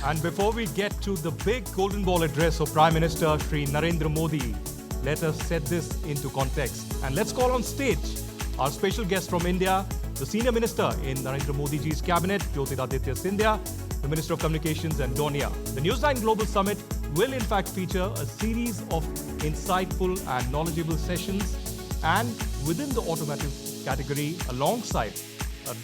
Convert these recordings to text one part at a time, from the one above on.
And before we get to the big golden ball address of Prime Minister Shri Narendra Modi, let us set this into context. And let's call on stage our special guest from India, the Senior Minister in Narendra Modi ji's cabinet, Jyotiraditya Scindia, the Minister of Communications, and Donia. The News9 Global Summit will in fact feature a series of insightful and knowledgeable sessions, and within the automotive category, alongside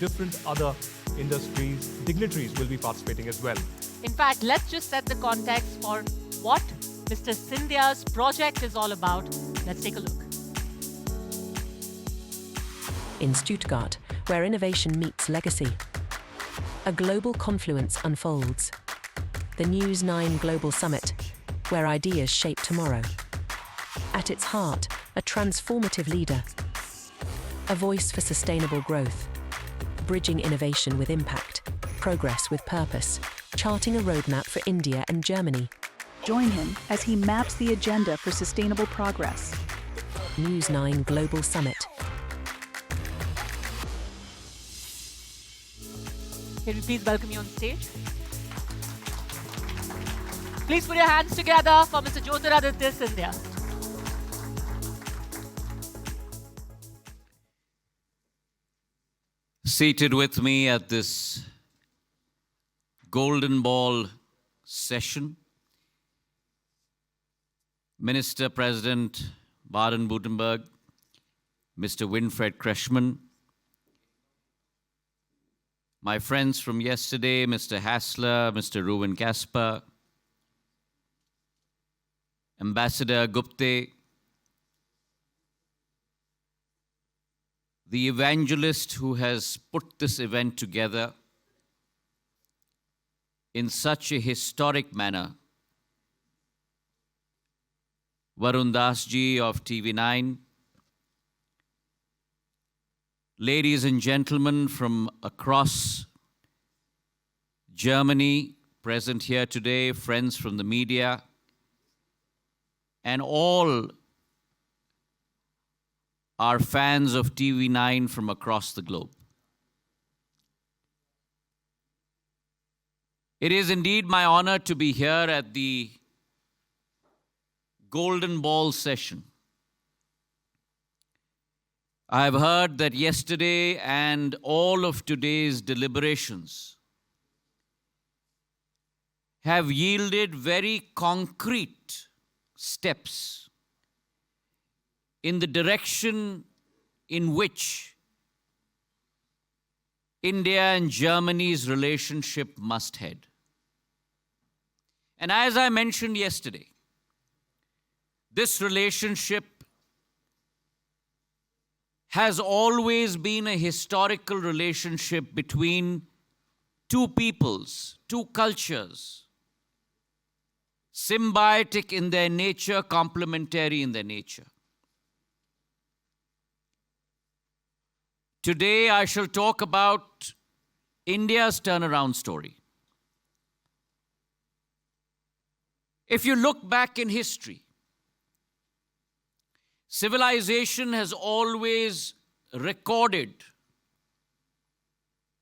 different other industries, dignitaries will be participating as well. In fact, let's just set the context for what Mr. Scindia's project is all about. Let's take a look. In Stuttgart, where innovation meets legacy, a global confluence unfolds. The News9 Global Summit, where ideas shape tomorrow. At its heart, a transformative leader, a voice for sustainable growth, bridging innovation with impact, progress with purpose, charting a roadmap for India and Germany. Join him as he maps the agenda for sustainable progress. News9 Global Summit. Can we please welcome you on stage? Please put your hands together for Mr. Jyotiraditya Scindia. Seated with me at this Golden Ball session, Minister President Baden-Württemberg, Mr. Winfried Kretschmann, my friends from yesterday, Mr. Hassler, Mr. Ruben Kasper, Ambassador Govt, the evangelist who has put this event together in such a historic manner, Varun Das ji of TV9, ladies and gentlemen from across Germany present here today, friends from the media, and all are fans of TV9 from across the globe. It is indeed my honor to be here at the Golden Ball session. I have heard that yesterday and all of today's deliberations have yielded very concrete steps in the direction in which India and Germany's relationship must head. And as I mentioned yesterday, this relationship has always been a historical relationship between two peoples, two cultures, symbiotic in their nature, complementary in their nature. Today, I shall talk about India's turnaround story. If you look back in history, civilization has always recorded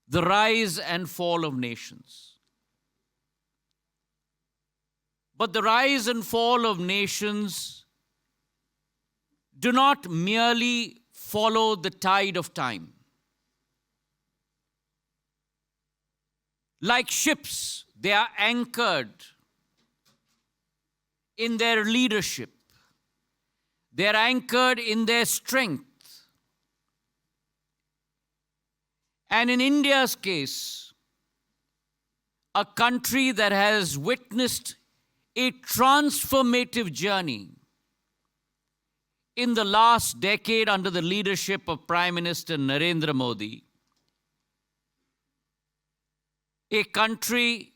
the rise and fall of nations. But the rise and fall of nations do not merely follow the tide of time. Like ships, they are anchored in their leadership. They are anchored in their strength. And in India's case, a country that has witnessed a transformative journey in the last decade under the leadership of Prime Minister Narendra Modi, a country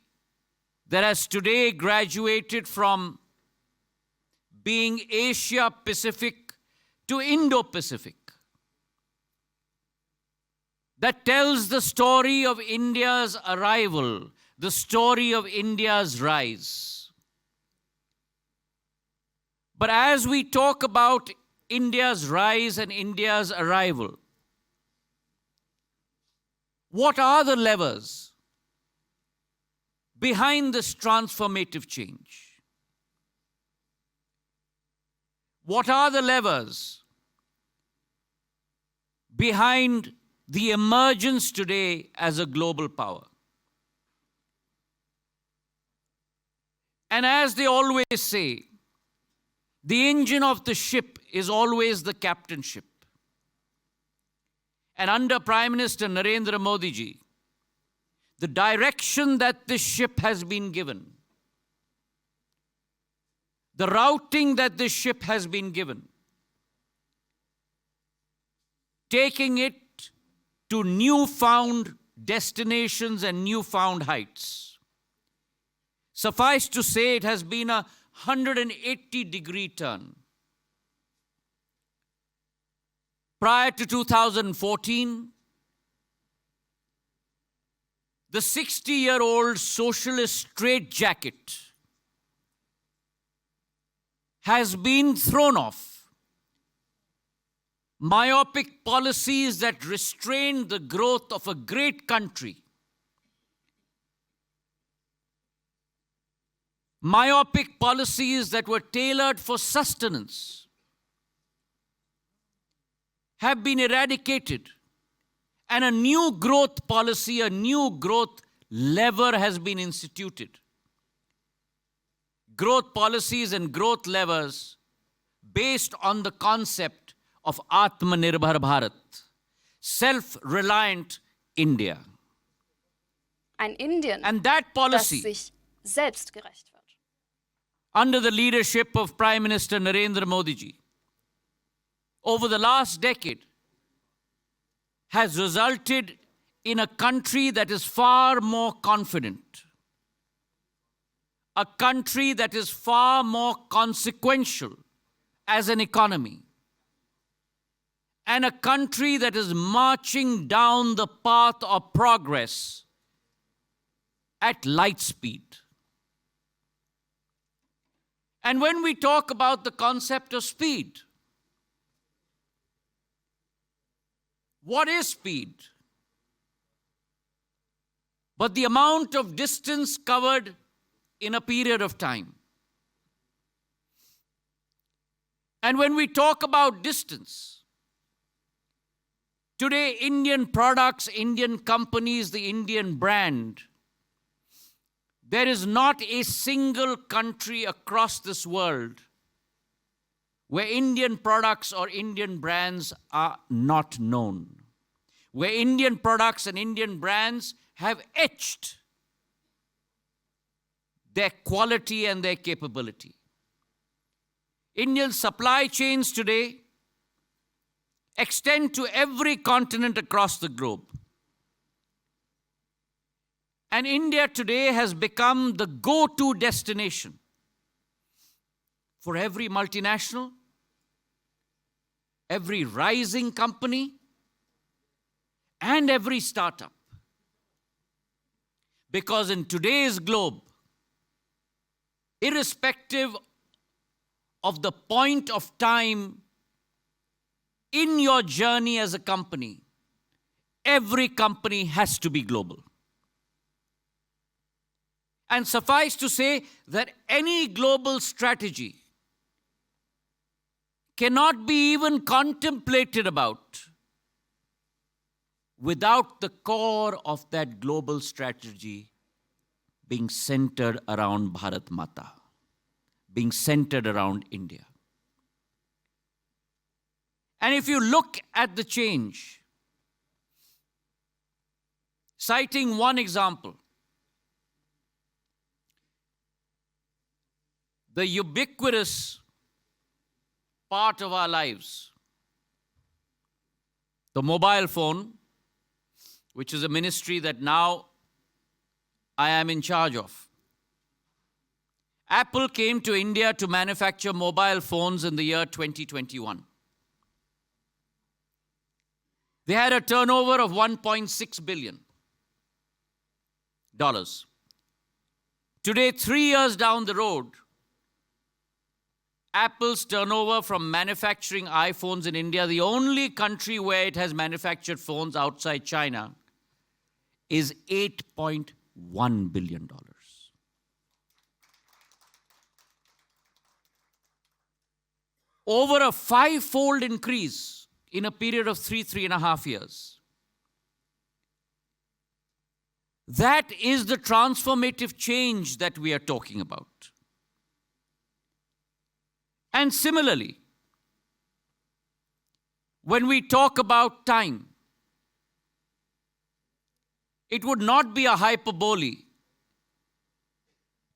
that has today graduated from being Asia-Pacific to Indo-Pacific, that tells the story of India's arrival, the story of India's rise. But as we talk about India's rise and India's arrival, what are the levers behind this transformative change? What are the levers behind the emergence today as a global power? And as they always say, the engine of the ship is always the captain ship. And under Prime Minister Narendra Modi ji, the direction that this ship has been given, the routing that this ship has been given, taking it to newfound destinations and newfound heights. Suffice to say, it has been a 180-degree turn. Prior to 2014, the 60-year-old socialist straitjacket has been thrown off. Myopic policies that restrained the growth of a great country, myopic policies that were tailored for sustenance, have been eradicated, and a new growth policy, a new growth lever has been instituted. Growth policies and growth levers based on the concept of Atmanirbhar Bharat, self-reliant India. Ein Indien, And that das policy, sich selbst gerecht wird. under the leadership of Prime Minister Narendra Modi ji, over the last decade, has resulted in a country that is far more confident, a country that is far more consequential as an economy, and a country that is marching down the path of progress at light speed. And when we talk about the concept of speed, what is speed? But the amount of distance covered in a period of time. And when we talk about distance, today Indian products, Indian companies, the Indian brand, there is not a single country across this world where Indian products or Indian brands are not known, where Indian products and Indian brands have etched their quality and their capability. Indian supply chains today extend to every continent across the globe. And India today has become the go-to destination for every multinational, every rising company, and every startup. Because in today's globe, irrespective of the point of time in your journey as a company, every company has to be global. And suffice to say that any global strategy cannot be even contemplated about without the core of that global strategy being centered around Bharat Mata, being centered around India. And if you look at the change, citing one example, the ubiquitous part of our lives, the mobile phone, which is a ministry that now I am in charge of. Apple came to India to manufacture mobile phones in the year 2021. They had a turnover of $1.6 billion. Today, 3 years down the road, Apple's turnover from manufacturing iPhones in India, the only country where it has manufactured phones outside China, is $8.1 billion. over a five-fold increase in a period of 3.5 years. That is the transformative change that we are talking about. And similarly, when we talk about time, it would not be a hyperbole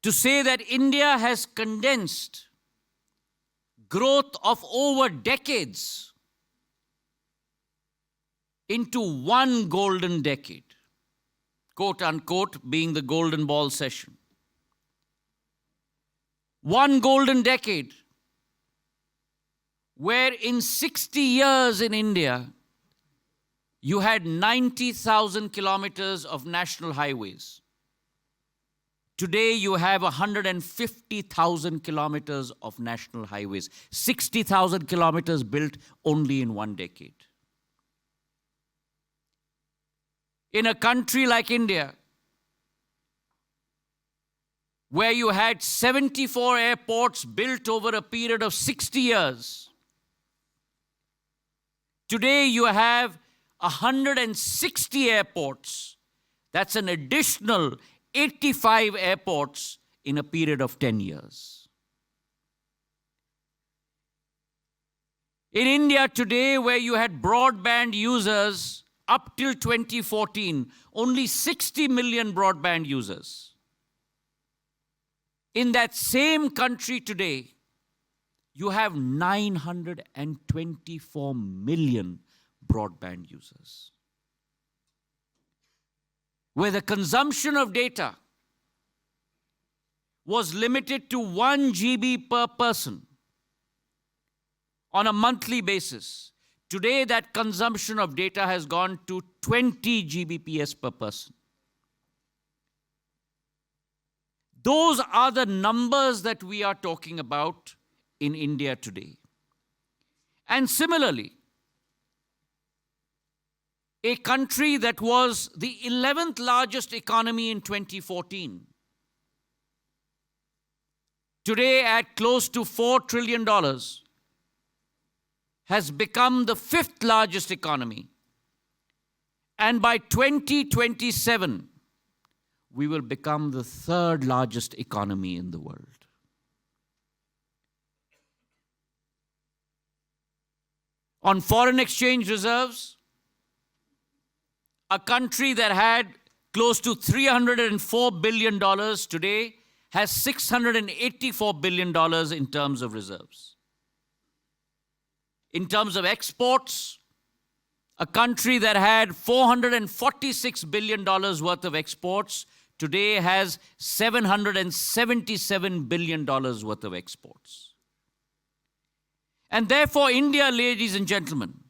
to say that India has condensed growth of over decades into one golden decade, quote unquote, being the golden ball session. One golden decade where in 60 years in India, you had 90,000 kilometers of national highways. Today, you have 150,000 kilometers of national highways. 60,000 kilometers built only in one decade. In a country like India, where you had 74 airports built over a period of 60 years, today you have 160 airports. That's an additional 85 airports in a period of 10 years. In India today, where you had broadband users up till 2014, only 60 million broadband users. In that same country today, you have 924 million broadband users, where the consumption of data was limited to 1 GB per person on a monthly basis. Today, that consumption of data has gone to 20 Gbps per person. Those are the numbers that we are talking about in India today. And similarly, a country that was the 11th largest economy in 2014, today at close to $4 trillion, has become the 5th largest economy. And by 2027, we will become the 3rd largest economy in the world. On foreign exchange reserves, a country that had close to $304 billion today has $684 billion in terms of reserves. In terms of exports, a country that had $446 billion worth of exports today has $777 billion worth of exports. And therefore, India, ladies and gentlemen,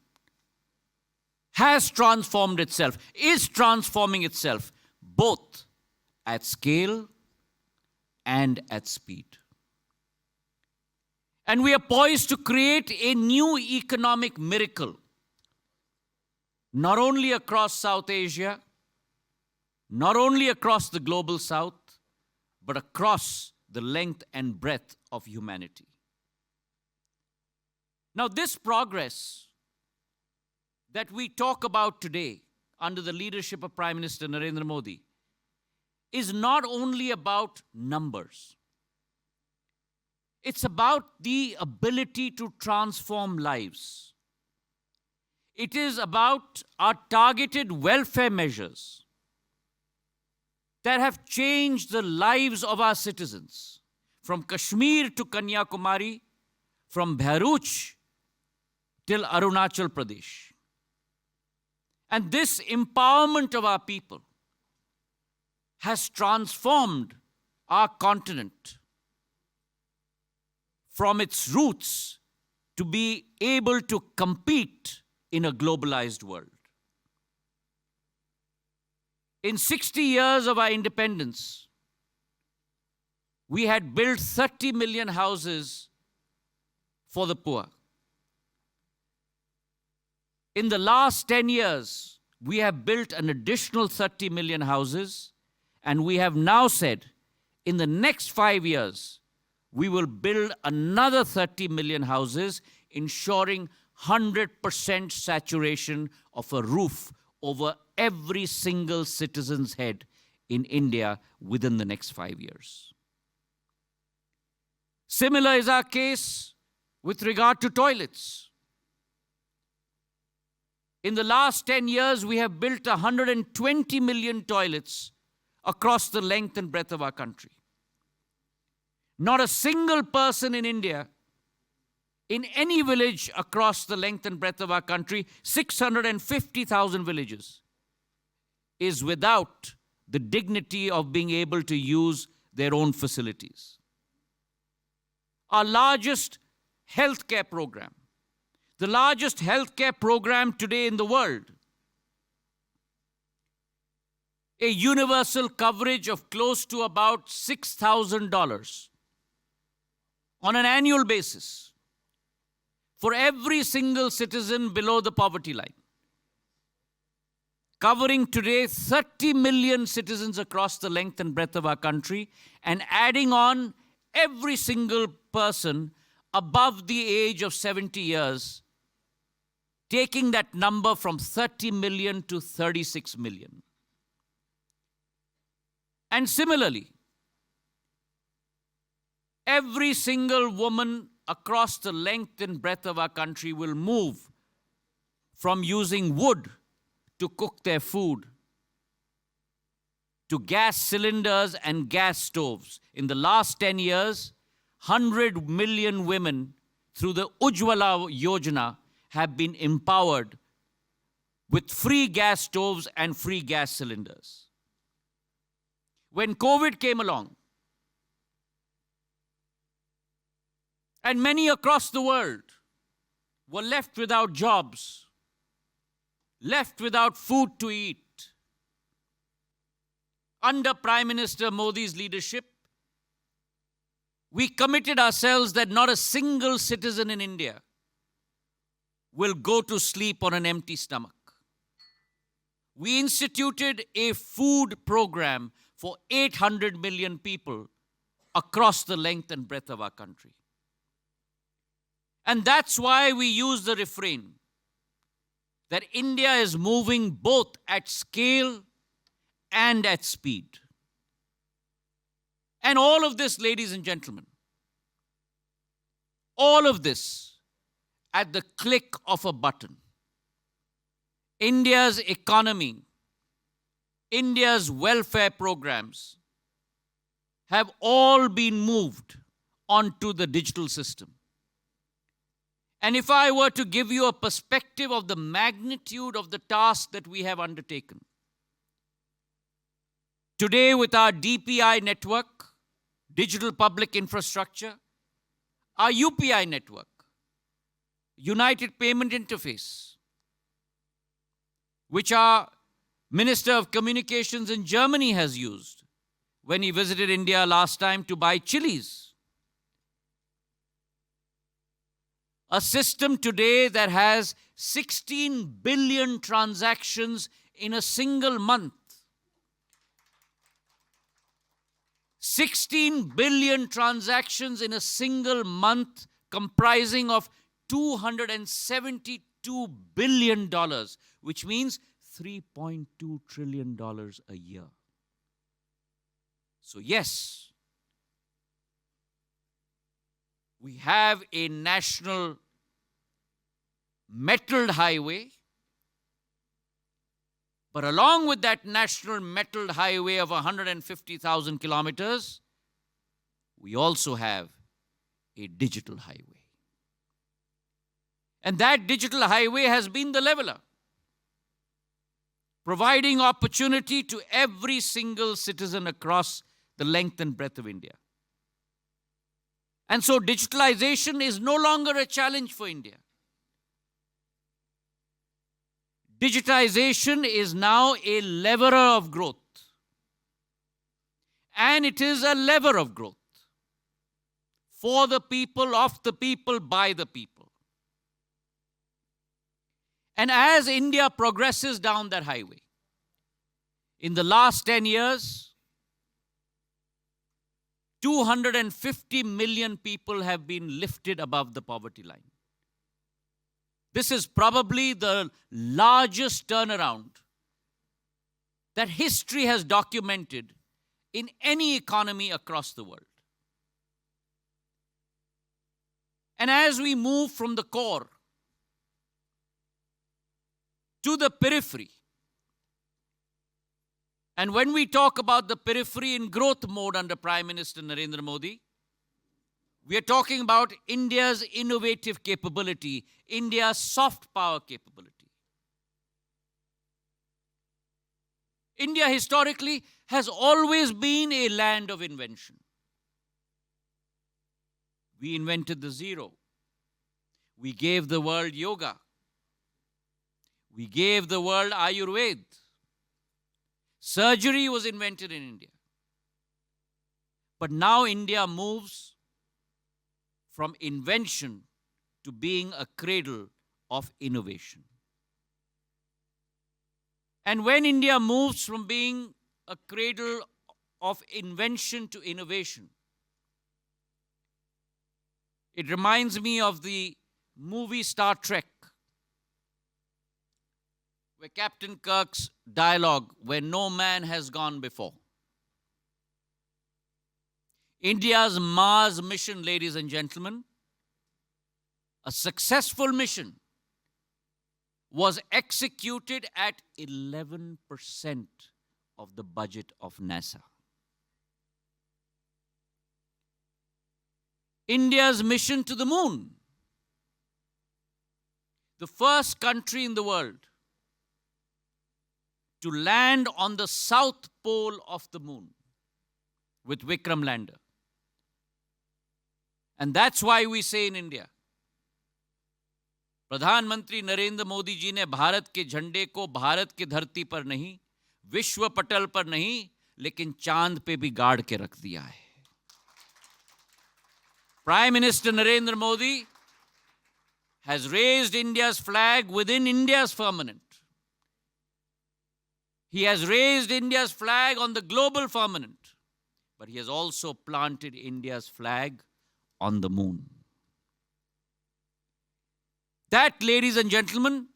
has transformed itself, is transforming itself, both at scale and at speed. And we are poised to create a new economic miracle, not only across South Asia, not only across the global South, but across the length and breadth of humanity. Now, this progress that we talk about today under the leadership of Prime Minister Narendra Modi is not only about numbers. It's about the ability to transform lives. It is about our targeted welfare measures that have changed the lives of our citizens, from Kashmir to Kanyakumari, from Bharuch till Arunachal Pradesh. And this empowerment of our people has transformed our continent from its roots to be able to compete in a globalized world. In 60 years of our independence, we had built 30 million houses for the poor. In the last 10 years, we have built an additional 30 million houses, and we have now said, in the next 5 years, we will build another 30 million houses, ensuring 100% saturation of a roof over every single citizen's head in India within the next 5 years. Similar is our case with regard to toilets. In the last 10 years, we have built 120 million toilets across the length and breadth of our country. Not a single person in India, in any village across the length and breadth of our country, 650,000 villages, is without the dignity of being able to use their own facilities. Our largest healthcare program, the largest healthcare program today in the world, a universal coverage of close to about $6,000 on an annual basis for every single citizen below the poverty line, covering today 30 million citizens across the length and breadth of our country, and adding on every single person above the age of 70 years, taking that number from 30 million to 36 million. And similarly, every single woman across the length and breadth of our country will move from using wood to cook their food to gas cylinders and gas stoves. In the last 10 years, 100 million women through the Ujjwala Yojana have been empowered with free gas stoves and free gas cylinders. When COVID came along, and many across the world were left without jobs, left without food to eat, under Prime Minister Modi's leadership, we committed ourselves that not a single citizen in India will go to sleep on an empty stomach. We instituted a food program for 800 million people across the length and breadth of our country. And that's why we use the refrain that India is moving both at scale and at speed. And all of this, ladies and gentlemen, all of this at the click of a button. India's economy, India's welfare programs have all been moved onto the digital system. And if I were to give you a perspective of the magnitude of the task that we have undertaken, today with our DPI network, digital public infrastructure, our UPI network, United Payment Interface, which our Minister of Communications in Germany has used when he visited India last time to buy chilies. A system today that has 16 billion transactions in a single month. 16 billion transactions in a single month, comprising of $272 billion, which means $3.2 trillion a year. So yes, we have a national metalled highway, but along with that national metalled highway of 150,000 kilometers, we also have a digital highway. And that digital highway has been the leveler, providing opportunity to every single citizen across the length and breadth of India. And so digitalization is no longer a challenge for India. Digitization is now a leveler of growth. And it is a lever of growth. For the people, of the people, by the people. And as India progresses down that highway, in the last 10 years, 250 million people have been lifted above the poverty line. This is probably the largest turnaround that history has documented in any economy across the world. And as we move from the core to the periphery, and when we talk about the periphery in growth mode under Prime Minister Narendra Modi, we are talking about India's innovative capability, India's soft power capability. India historically has always been a land of invention. We invented the zero. We gave the world yoga. We gave the world Ayurveda. Surgery was invented in India. But now India moves from invention to being a cradle of innovation. And when India moves from being a cradle of invention to innovation, it reminds me of the movie Star Trek, where Captain Kirk's dialogue, "Where no man has gone before." India's Mars mission, ladies and gentlemen, a successful mission, was executed at 11% of the budget of NASA. India's mission to the moon, the first country in the world to land on the south pole of the moon with Vikram lander. And that's why we say in India, प्रधानमंत्री नरेंद्र मोदी जी ने भारत के झंडे को भारत की धरती पर नहीं, विश्व पटल पर नहीं, लेकिन चांद पे भी गाड़ के रख दिया है. Prime Minister Narendra Modi has raised India's flag within India's firmament. He has raised India's flag on the global firmament, but he has also planted India's flag on the moon. That, ladies and gentlemen,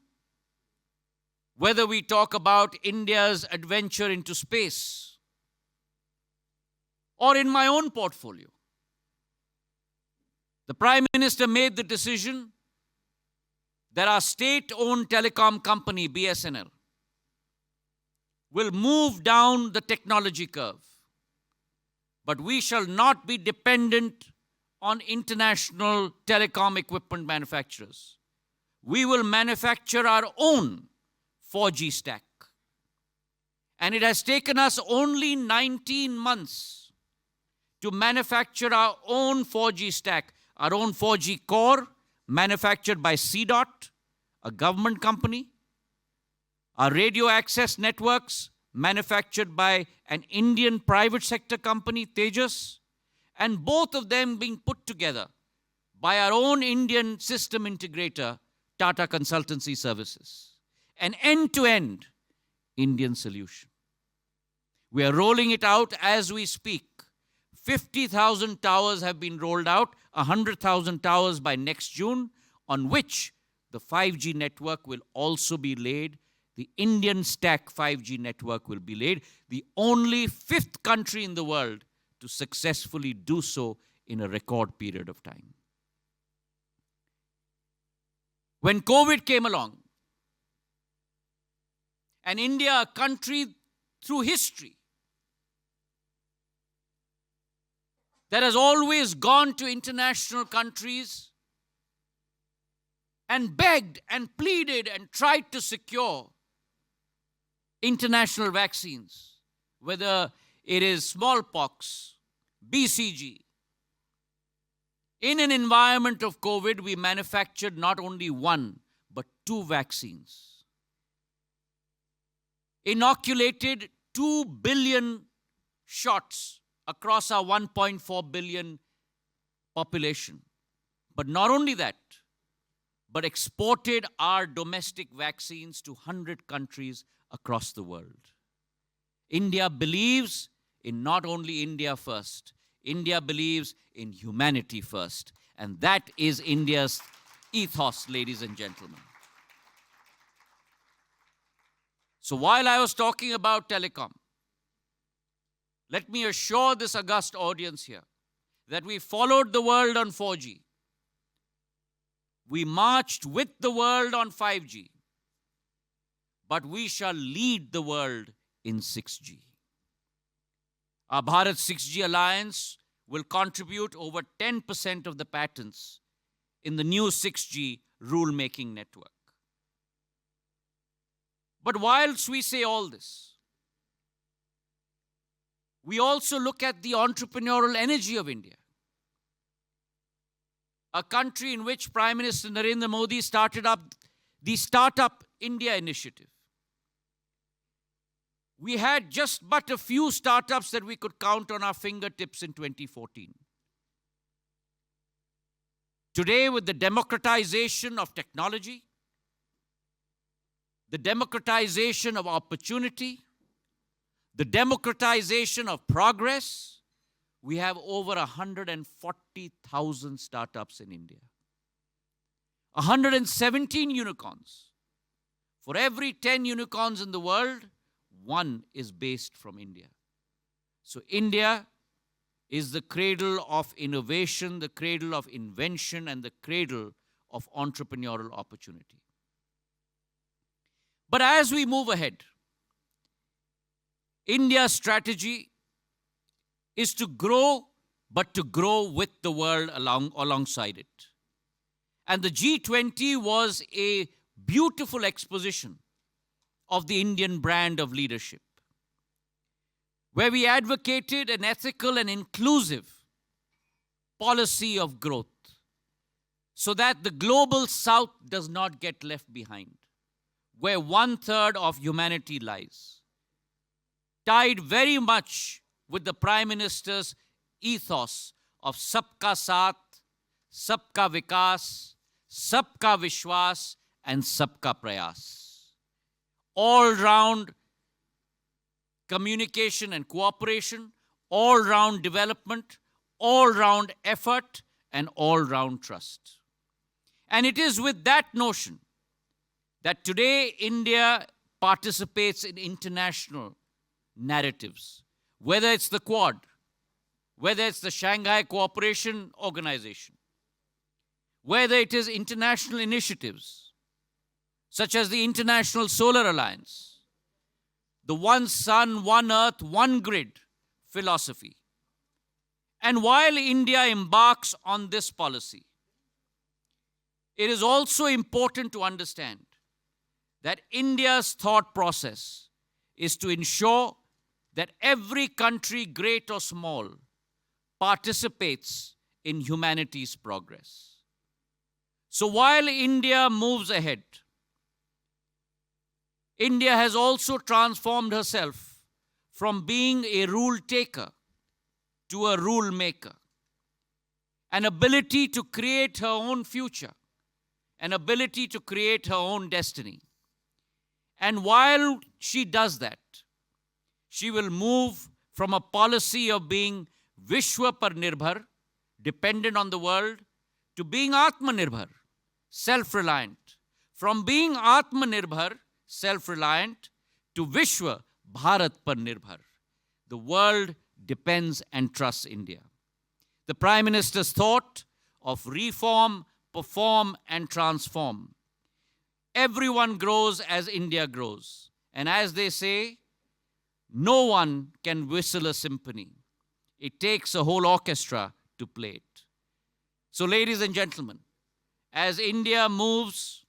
whether we talk about India's adventure into space or in my own portfolio, the Prime Minister made the decision that our state-owned telecom company, BSNL, will move down the technology curve. But we shall not be dependent on international telecom equipment manufacturers. We will manufacture our own 4G stack. And it has taken us only 19 months to manufacture our own 4G stack, our own 4G core, manufactured by CDOT, a government company. Our radio access networks, manufactured by an Indian private sector company, Tejas, and both of them being put together by our own Indian system integrator, Tata Consultancy Services. An end-to-end Indian solution. We are rolling it out as we speak. 50,000 towers have been rolled out, 100,000 towers by next June, on which the 5G network will also be laid. The Indian stack 5G network will be laid. The only fifth country in the world to successfully do so in a record period of time. When COVID came along, and India, a country through history that has always gone to international countries and begged and pleaded and tried to secure international vaccines, whether it is smallpox, BCG. In an environment of COVID, we manufactured not only one, but 2 vaccines. Inoculated 2 billion shots across our 1.4 billion population. But not only that, but exported our domestic vaccines to 100 countries across the world. India believes in not only India first. India believes in humanity first. And that is India's ethos, ladies and gentlemen. So while I was talking about telecom, let me assure this august audience here that we followed the world on 4G. We marched with the world on 5G. But we shall lead the world in 6G. Our Bharat 6G alliance will contribute over 10% of the patents in the new 6G rule-making network. But whilst we say all this, we also look at the entrepreneurial energy of India. A country in which Prime Minister Narendra Modi started up the Startup India initiative. We had just but a few startups that we could count on our fingertips in 2014. Today, with the democratization of technology, the democratization of opportunity, the democratization of progress, we have over 140,000 startups in India. 117 unicorns. For every 10 unicorns in the world, one is based from India. So India is the cradle of innovation, the cradle of invention, and the cradle of entrepreneurial opportunity. But as we move ahead, India's strategy is to grow, but to grow with the world alongside it. And the G20 was a beautiful exposition of the Indian brand of leadership, where we advocated an ethical and inclusive policy of growth so that the global south does not get left behind, where 1/3 of humanity lies, tied very much with the Prime Minister's ethos of Sabka Saath, Sabka Vikas, Sabka Vishwas, and Sabka Prayas. All-round communication and cooperation, all-round development, all-round effort, and all-round trust. And it is with that notion that today India participates in international narratives, whether it's the Quad, whether it's the Shanghai Cooperation Organization, whether it is international initiatives, such as the International Solar Alliance, the One Sun, One Earth, One Grid philosophy. And while India embarks on this policy, it is also important to understand that India's thought process is to ensure that every country, great or small, participates in humanity's progress. So while India moves ahead, India has also transformed herself from being a rule taker to a rule maker. An ability to create her own future, an ability to create her own destiny. And while she does that, she will move from a policy of being Vishwa par Nirbhar, dependent on the world, to being Atmanirbhar, self-reliant. From being Atmanirbhar, self-reliant, to Vishwa Bharat par Nirbhar. The world depends and trusts India. The Prime Minister's thought of reform, perform, and transform. Everyone grows as India grows. And as they say, no one can whistle a symphony. It takes a whole orchestra to play it. So, ladies and gentlemen, as India moves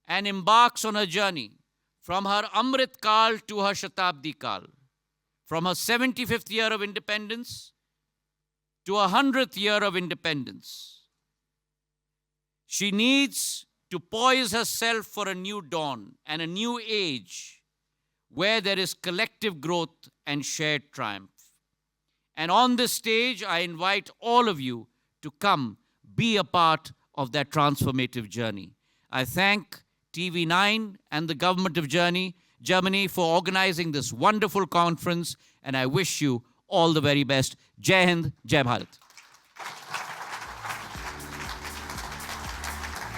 and embarks on her journey from her Amrit Kal to her Shatabdi Kal, from her 75th year of independence to her 100th year of independence, she needs to poise herself for a new dawn and a new age where there is collective growth and shared triumph. And on this stage, I invite all of you to come be a part of that transformative journey. I thank TV9 and the government of Germany for organizing this wonderful conference, and I wish you all the very best. Jai Hind, Jai Bharat.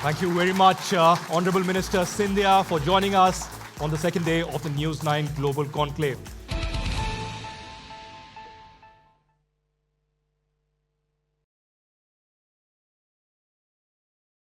Thank you very much, Honorable Minister Scindia, for joining us on the second day of the News9 Global Conclave.